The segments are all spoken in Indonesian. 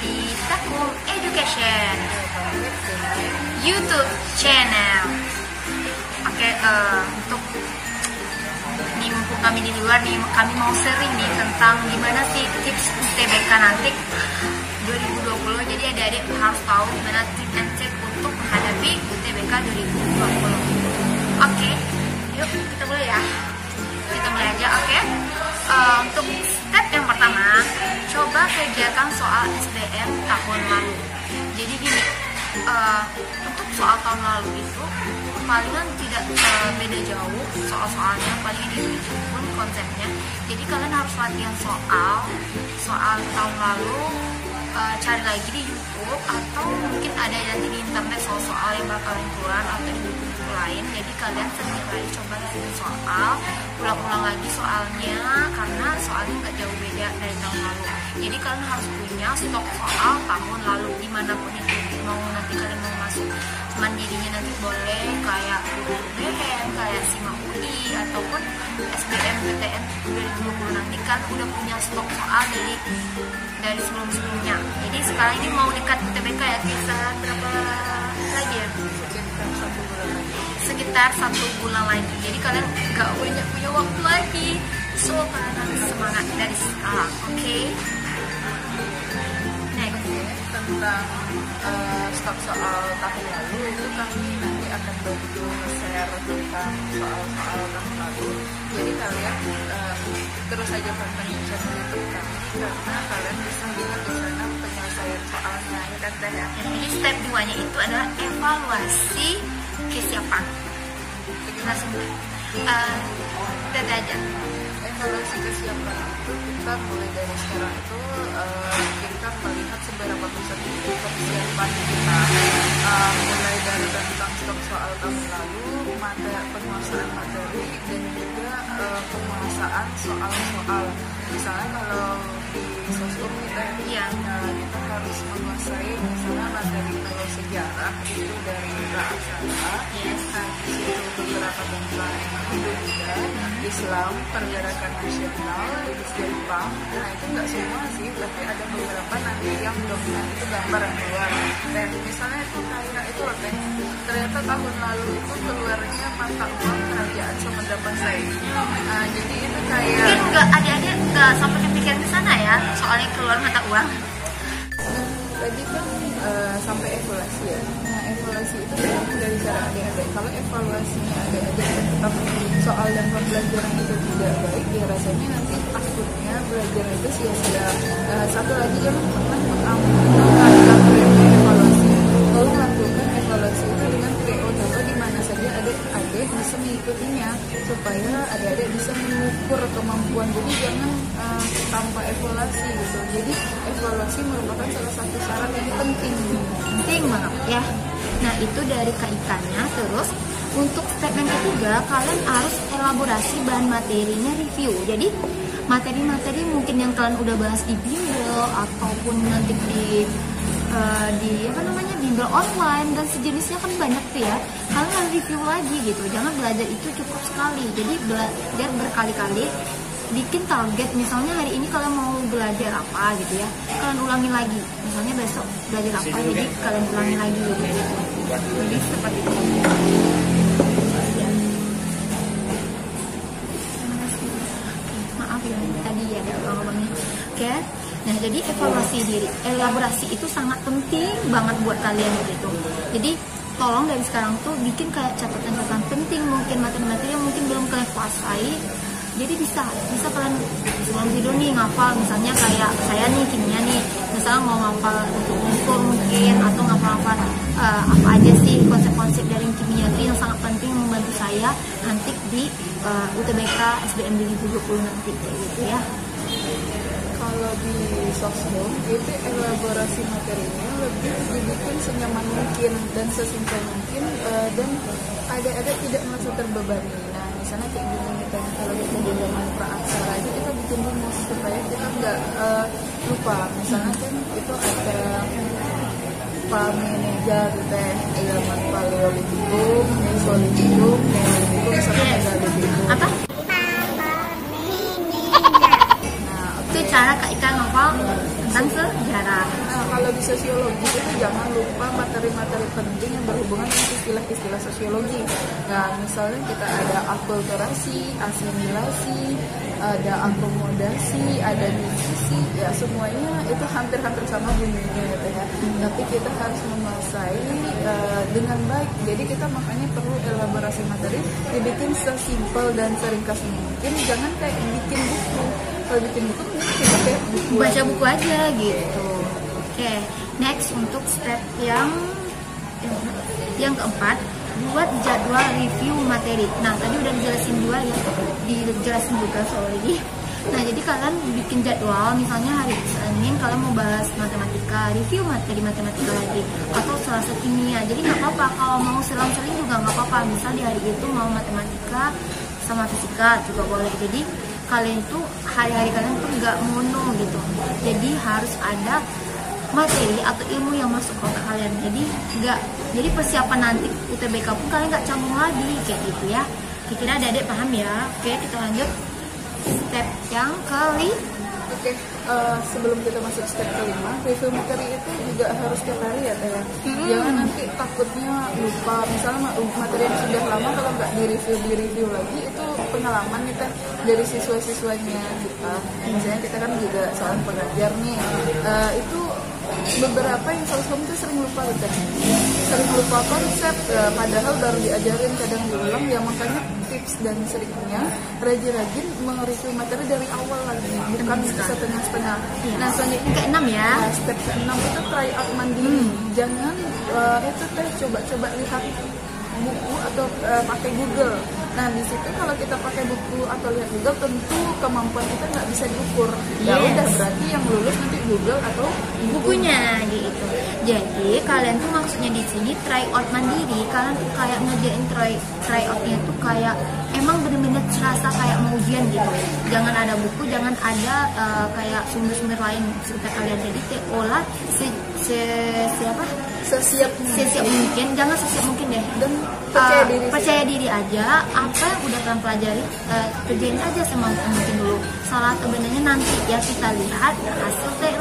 di Takum Education YouTube channel. Oke, untuk ini mumpung kami di luar nih, kami mau sharing nih tentang gimana sih tips UTBK nanti 2020. Jadi adik-adik harus tahu gimana tips and trick untuk menghadapi UTBK 2020. Oke, yuk kita mulai ya. Kita mulai aja, oke? Untuk step yang pertama, coba kerjakan soal SBM tahun lalu. Jadi gini, untuk soal tahun lalu itu palingan tidak beda jauh soal-soalnya, palingan itu pun konsepnya. Jadi kalian harus latihan soal tahun lalu, cari lagi di YouTube atau mungkin ada nanti di internet soal-soal yang bakalan keluar atau di buku lain. Jadi kalian sering kali coba latihan soal, ulang-ulang lagi soalnya karena soalnya nggak jauh beda dari tahun lalu. Jadi kalian harus punya stok soal tahun lalu dimanapun itu. Mau nanti kalian mau masuk mandirinya nanti boleh kayak UGM, kayak SIMA UI ataupun SBM PTN 2020 nanti kan udah punya stok soal dari sebelum-sebelumnya. Jadi sekarang ini mau dekat UTBK ya, kisah berapa lagi ya? Sekitar 1 bulan lagi. Jadi kalian gak banyak punya waktu lagi. So kalian harus semangat dari sekarang, oke? Tentang stok soal tahun lalu itu kami nanti akan bantu share tentang soal-soal tahun lalu. Jadi kalian terus saja pantengin channel YouTube kami karena kalian bisa lihat di sana penyelesaian soalnya ya kan Teh ya. Jadi step 2-nya itu adalah evaluasi kesiapan. Langsung aja. Evaluasi kesiapan itu kita mulai dari sekarang itu kita melihat seberapa besar itu kesiapan kita, mulai dari tentang stok soal tahun lalu, penguasaan materi dan juga penguasaan soal-soal. Misalnya kalau di sosum kita kita harus menguasai misalnya materi kalau sejarah itu dari Aksara, beberapa tentang Hindu-Buddha, Islam, pergerakan nasional, Jepang. Nah itu nggak semua sih, tapi ada beberapa nanti yang dominan itu gambar yang keluar. Dan misalnya itu kayak itu ternyata tahun lalu itu keluarnya mata uang kerajaan Samudra Pasai. Jadi itu kayak mungkin nggak adik-adik nggak sampai kepikiran ke sana ya, soalnya keluar mata uang. Tadi kan sampai evaluasi ya. Nah evaluasi itu dari cara adik-adik. Kalau evaluasinya adik-adik tetap soal dan pembelajaran itu tidak baik, ya rasanya nanti takutnya belajar itu sia-sia. Satu lagi jangan pernah mengabaikan evaluasi. Lalu lakukan evaluasi itu dengan PO atau di mana saja adik-adik bisa mengikutinya supaya adik-adik bisa mengukur kemampuan. Jadi jangan tanpa evaluasi gitu. Jadi evaluasi merupakan salah satu syarat yang penting banget ya. Nah itu dari kaitannya. Terus untuk statement ketiga, kalian harus elaborasi bahan materinya, review. Jadi materi-materi mungkin yang kalian udah bahas di bimbel ataupun nanti di bimbel online dan sejenisnya kan banyak tuh ya. Kalian harus review lagi gitu. Jangan belajar itu cukup sekali. Jadi belajar berkali-kali. Bikin target, misalnya hari ini kalian mau belajar apa gitu ya, kalian ulangin lagi. Misalnya besok belajar apa, jadi kalian ulangin lagi gitu. Jadi seperti itu. Maaf ya tadi ya ada abang-abangnya. Oke. Nah jadi elaborasi itu sangat penting banget buat kalian gitu. Jadi tolong dari sekarang tuh bikin kayak catatan-catatan penting, mungkin materi-materi yang mungkin belum kalian kuasai. Jadi bisa kalian sebelum tidur nih ngapal, misalnya kayak saya nih kimia nih, misalnya mau ngapal untuk unsur mungkin atau ngapal apa aja sih konsep-konsep dari kimia itu yang sangat penting membantu saya nanti di UTBK SBM 2020 nanti kayak gitu ya. Kalau di sosmed itu elaborasi materinya lebih dibikin senyaman mungkin dan sesimpel mungkin dan ada tidak merasa terbebani. Nah misalnya kayak gini kita kalau kita di zaman praaksara aja kita bikin rumus supaya kita nggak lupa. Misalnya kan itu ada Pameneja gitu ilmu Paleolitikum, Mesolitikum, Neolitikum, sampai Megalithikum. Apa? itu cara Kak Ika ngapal tentang sejarah. Nah, kalau di sosiologi itu jangan lupa materi-materi penting yang berhubungan dengan istilah-istilah sosiologi. Nah, misalnya kita ada akulturasi, asimilasi, ada akomodasi, ada diskusi, ya semuanya itu hampir-hampir sama bunyinya gitu ya. Tapi kita harus menguasai dengan baik. Jadi kita makanya perlu elaborasi materi dibikin sesimpel dan seringkas mungkin. Jangan kayak bikin buku. Kalau bikin buku mending kita kayak buku Baca buku aja gitu. Oke, next untuk step yang keempat, buat jadwal review materi. Nah, tadi udah dijelasin juga, sorry. Nah, jadi kalian bikin jadwal, misalnya hari Senin kalian mau bahas matematika, review materi matematika lagi, atau Selasa kimia. Jadi nggak apa-apa, kalau mau selang-seling juga nggak apa-apa. Misal di hari itu mau matematika sama fisika juga boleh. Jadi kalian itu hari-hari kalian tuh nggak mono gitu. Jadi harus ada materi atau ilmu yang masuk ke otak kalian. Jadi persiapan nanti UTBK pun kalian nggak canggung lagi kayak gitu ya. Kira-kira adik-adik paham ya? Oke, kita lanjut step yang Oke, sebelum kita masuk step kelima, review materi itu juga harus tiap hari ya Teh. Jangan nanti takutnya lupa. Misalnya materi yang sudah lama kalau nggak direview lagi, itu pengalaman kita dari siswa-siswanya kita. Misalnya kita kan juga seorang pengajar nih, itu beberapa yang salah itu sering lupa gitu. Sering lupa konsep, padahal baru diajarin kadang diulang ya. Makanya tips dan triknya rajin-rajin mereview materi dari awal lagi, bukan setengah-setengah. Nah, selanjutnya ke-6 ya. Step ke-6 itu try out mandiri. Jangan itu Teh coba-coba lihat buku atau pakai Google. Nah, di situ kalau kita pakai buku atau lihat Google, tentu kemampuan kita nggak bisa diukur. Ya udah, berarti yang lulus nanti Google atau bukunya gitu. Jadi kalian tuh maksudnya di sini try out mandiri. Kalian tuh kayak ngerjain try outnya tuh kayak emang bener-bener serasa kayak mau ujian gitu. Jangan ada buku, jangan ada kayak sumber-sumber lain sekitar kalian. Jadi olah sesiap mungkin, jangan sesiap mungkin deh. Dan percaya diri aja. Apa yang udah kalian pelajari, kerjain aja semampu mungkin dulu. Salah atau benarnya nanti ya kita lihat hasil try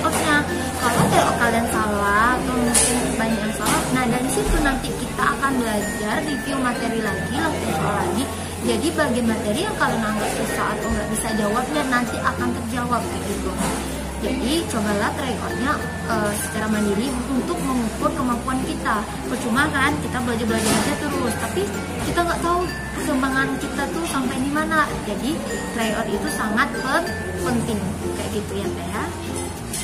outnya. Kalau try out kalian salah atau mungkin banyak yang salah, nah dari situ nanti kita akan belajar review materi lagi, lakukan soal lagi. Jadi bagian materi yang kalian anggap susah atau nggak bisa jawabnya nanti akan terjawab kayak gitu. Jadi cobalah try out-nya secara mandiri untuk mengukur kemampuan kita. Percuma kan kita belajar aja terus, tapi kita nggak tahu perkembangan kita tuh sampai di mana. Jadi try out itu sangat penting kayak gitu ya Teh ya.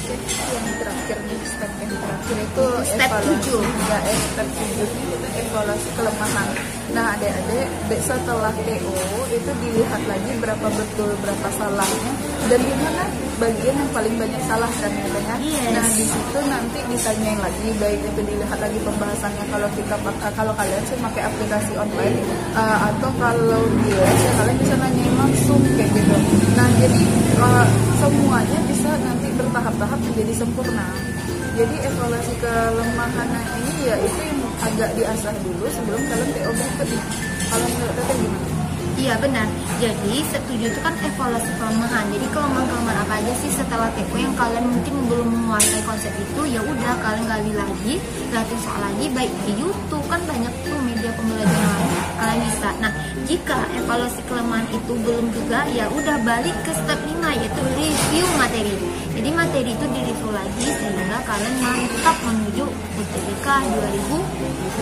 Yang terakhir nih, step yang terakhir itu step 7. Ya, step 7 itu evaluasi kelemahan. Nah, adik-adik setelah TO itu dilihat lagi berapa betul, berapa salahnya, dan di mana bagian yang paling banyak salah kan ya. Nah, di situ nanti ditanyain lagi, baik itu dilihat lagi pembahasannya kalau kalian sih pakai aplikasi online, atau kalau dia kalian bisa nanyain langsung kayak gitu. Nah, jadi semuanya bisa nanti bertahap-tahap menjadi sempurna. Jadi evaluasi kelemahan ini ya itu yang agak diasah dulu sebelum kalian TO berikutnya. Kalau menurut Teteh gimana? Iya benar. Jadi setuju itu kan evaluasi kelemahan. Jadi kelemahan apa aja sih setelah TO yang kalian mungkin belum menguasai konsep itu, ya udah kalian gali lagi, latih soal lagi, baik di YouTube kan banyak tuh media pembelajaran lain kalian bisa. Nah, jika evaluasi kelemahan itu belum juga, ya udah balik ke step 5 yaitu review materi. Jadi materi itu direview lagi sehingga kalian mantap menuju UTBK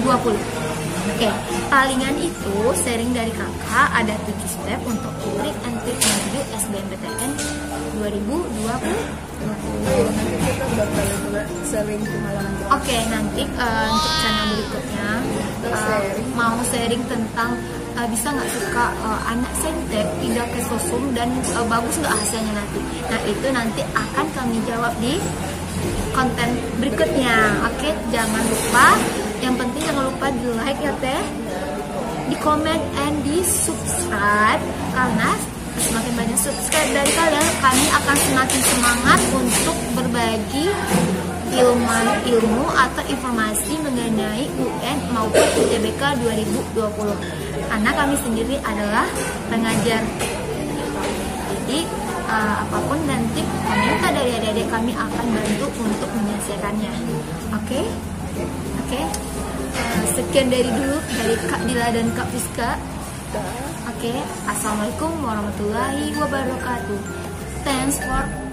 2020. Oke, palingan itu sharing dari kakak ada 7 step untuk trik and trik menuju SBMPTN 2020. Nanti kita bakal juga sharing pengalaman kita. Oke, nanti untuk channel berikutnya mau sharing tentang bisa nggak suka anak saintek tidak ke sosum dan bagus nggak hasilnya nanti. Nah itu nanti akan kami jawab di konten berikutnya. Oke, jangan lupa. Yang penting jangan lupa di like ya Teh, di comment and di subscribe, karena semakin banyak subscribe dari kalian kami akan semakin semangat untuk berbagi ilmu atau informasi mengenai UN maupun UTBK 2020 karena kami sendiri adalah pengajar. Jadi apapun nanti komentar dari adik-adik kami akan bantu untuk menyelesaikannya. Oke? Sekian dari dulu dari Kak Dila dan Kak Fiska. Assalamualaikum warahmatullahi wabarakatuh. Thanks for